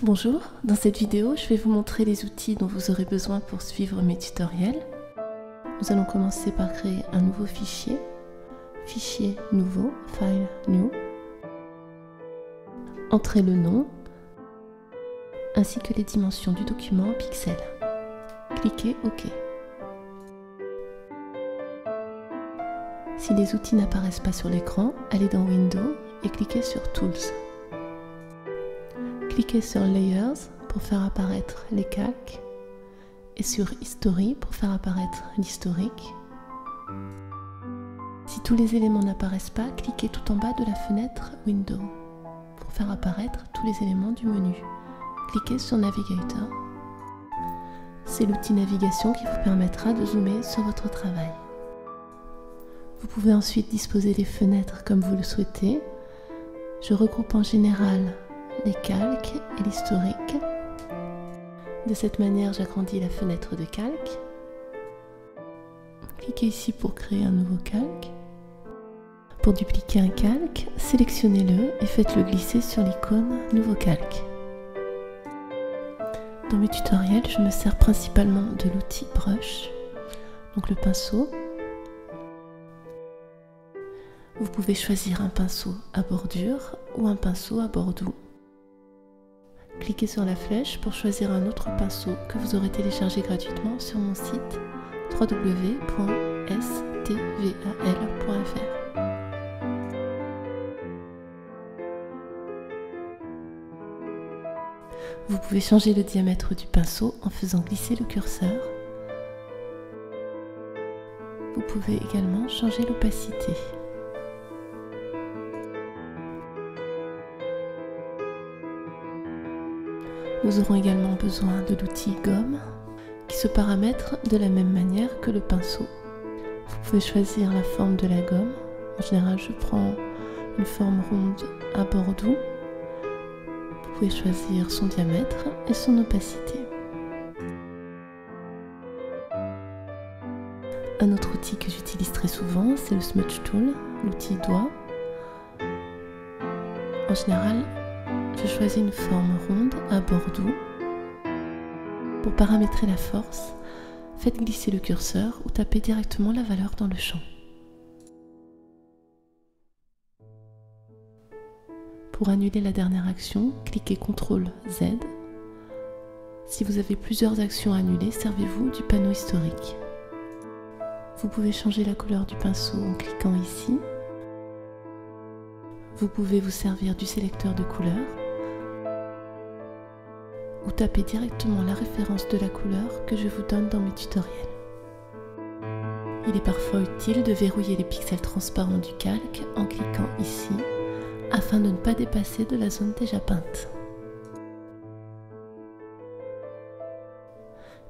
Bonjour, dans cette vidéo, je vais vous montrer les outils dont vous aurez besoin pour suivre mes tutoriels. Nous allons commencer par créer un nouveau fichier. Fichier nouveau, File New. Entrez le nom, ainsi que les dimensions du document en pixels. Cliquez OK. Si les outils n'apparaissent pas sur l'écran, allez dans Windows et cliquez sur Tools. Cliquez sur Layers pour faire apparaître les calques et sur History pour faire apparaître l'historique. Si tous les éléments n'apparaissent pas, cliquez tout en bas de la fenêtre Windows pour faire apparaître tous les éléments du menu. Cliquez sur Navigator. C'est l'outil navigation qui vous permettra de zoomer sur votre travail. Vous pouvez ensuite disposer les fenêtres comme vous le souhaitez. Je regroupe en général les calques et l'historique. De cette manière, j'agrandis la fenêtre de calque. Cliquez ici pour créer un nouveau calque. Pour dupliquer un calque, sélectionnez-le et faites-le glisser sur l'icône Nouveau calque. Dans mes tutoriels, je me sers principalement de l'outil Brush, donc le pinceau. Vous pouvez choisir un pinceau à bordure ou un pinceau à bord doux. Cliquez sur la flèche pour choisir un autre pinceau que vous aurez téléchargé gratuitement sur mon site www.stval.fr. Vous pouvez changer le diamètre du pinceau en faisant glisser le curseur. Vous pouvez également changer l'opacité. Nous aurons également besoin de l'outil gomme qui se paramètre de la même manière que le pinceau. Vous pouvez choisir la forme de la gomme. En général, je prends une forme ronde à bord doux. Vous pouvez choisir son diamètre et son opacité. Un autre outil que j'utilise très souvent, c'est le Smudge Tool, l'outil doigt. En général, je choisis une forme ronde à bord doux. Pour paramétrer la force, faites glisser le curseur ou tapez directement la valeur dans le champ. Pour annuler la dernière action, cliquez CTRL Z. Si vous avez plusieurs actions à annuler, servez-vous du panneau historique. Vous pouvez changer la couleur du pinceau en cliquant ici. Vous pouvez vous servir du sélecteur de couleurs ou taper directement la référence de la couleur que je vous donne dans mes tutoriels. Il est parfois utile de verrouiller les pixels transparents du calque en cliquant ici afin de ne pas dépasser de la zone déjà peinte.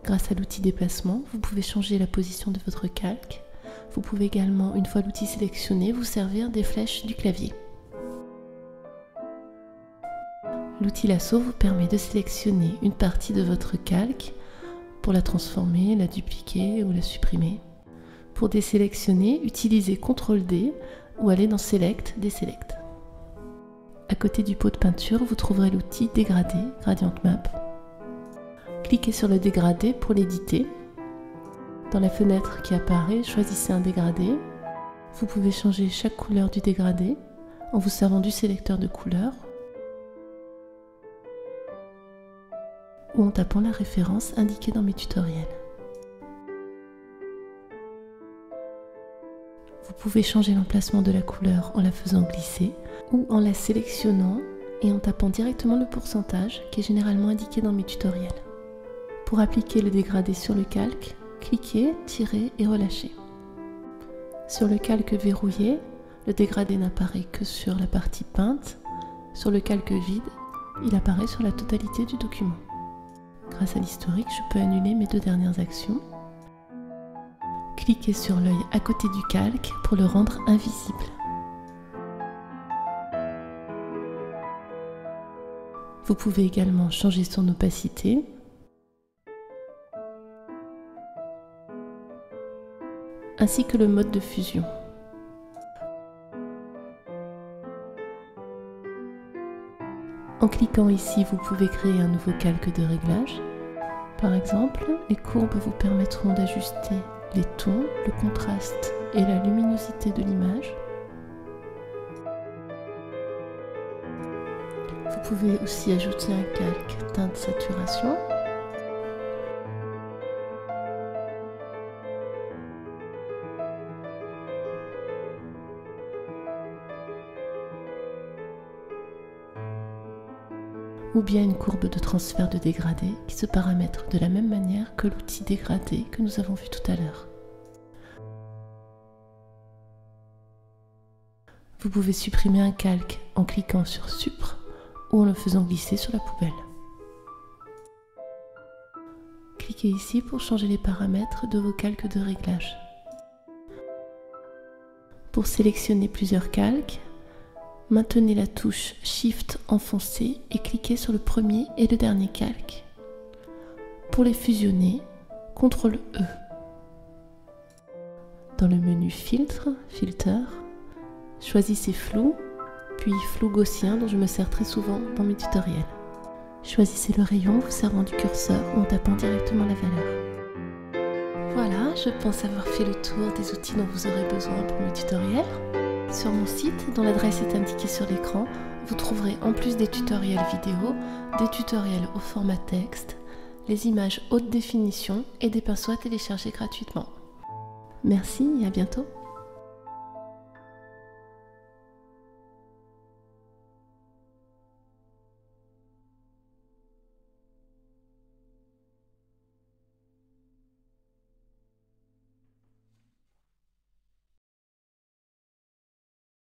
Grâce à l'outil déplacement, vous pouvez changer la position de votre calque. Vous pouvez également, une fois l'outil sélectionné, vous servir des flèches du clavier. L'outil lasso vous permet de sélectionner une partie de votre calque pour la transformer, la dupliquer ou la supprimer. Pour désélectionner, utilisez CTRL D ou allez dans Select, Deselect. À côté du pot de peinture, vous trouverez l'outil Dégradé, Gradient Map. Cliquez sur le dégradé pour l'éditer. Dans la fenêtre qui apparaît, choisissez un dégradé. Vous pouvez changer chaque couleur du dégradé en vous servant du sélecteur de couleurs ou en tapant la référence indiquée dans mes tutoriels. Vous pouvez changer l'emplacement de la couleur en la faisant glisser ou en la sélectionnant et en tapant directement le pourcentage qui est généralement indiqué dans mes tutoriels. Pour appliquer le dégradé sur le calque, cliquez, tirez et relâchez. Sur le calque verrouillé, le dégradé n'apparaît que sur la partie peinte. Sur le calque vide, il apparaît sur la totalité du document. Grâce à l'historique, je peux annuler mes deux dernières actions. Cliquez sur l'œil à côté du calque pour le rendre invisible. Vous pouvez également changer son opacité. Ainsi que le mode de fusion. En cliquant ici, vous pouvez créer un nouveau calque de réglage. Par exemple, les courbes vous permettront d'ajuster les tons, le contraste et la luminosité de l'image. Vous pouvez aussi ajouter un calque teinte saturation. Ou bien une courbe de transfert de dégradé qui se paramètre de la même manière que l'outil dégradé que nous avons vu tout à l'heure. Vous pouvez supprimer un calque en cliquant sur Supre ou en le faisant glisser sur la poubelle. Cliquez ici pour changer les paramètres de vos calques de réglage. Pour sélectionner plusieurs calques, maintenez la touche Shift enfoncée et cliquez sur le premier et le dernier calque. Pour les fusionner, CTRL E. Dans le menu Filtre, Filter, choisissez Flou, puis Flou gaussien dont je me sers très souvent dans mes tutoriels. Choisissez le rayon vous servant du curseur ou en tapant directement la valeur. Voilà, je pense avoir fait le tour des outils dont vous aurez besoin pour mes tutoriels. Sur mon site, dont l'adresse est indiquée sur l'écran, vous trouverez en plus des tutoriels vidéo, des tutoriels au format texte, les images haute définition et des pinceaux à télécharger gratuitement. Merci et à bientôt.